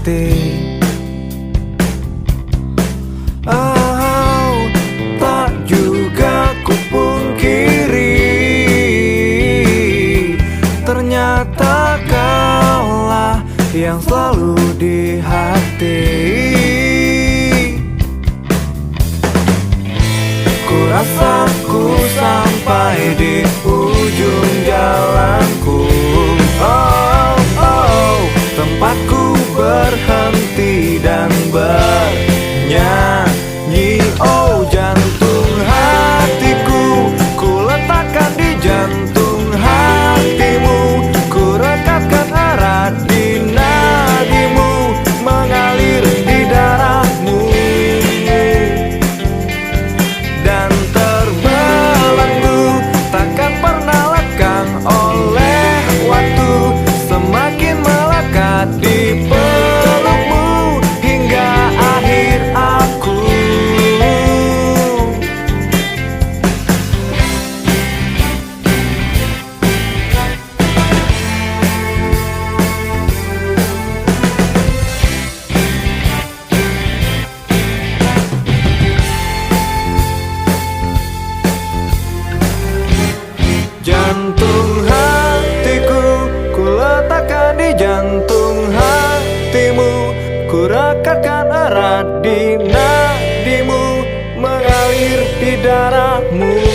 hati. Oh, tak juga kupungkiri, ternyata kaulah yang selalu di hati. Kurasa ku sampai di ujung jalanku. Oh, oh, tempatku berhenti dan bernyanyi. Oh, jantung hatiku ku letakkan di jantung hatimu. Ku rekatkan erat di nadimu, mengalir di darahmu dan terbelenggu, takkan pernah lekang oleh waktu. Semakin melekat di pelukmu hingga akhir aku. Jantung hatiku ku letakkan di jantung hatimu. Ku rekatkan erat di nadimu, mengalir di darahmu.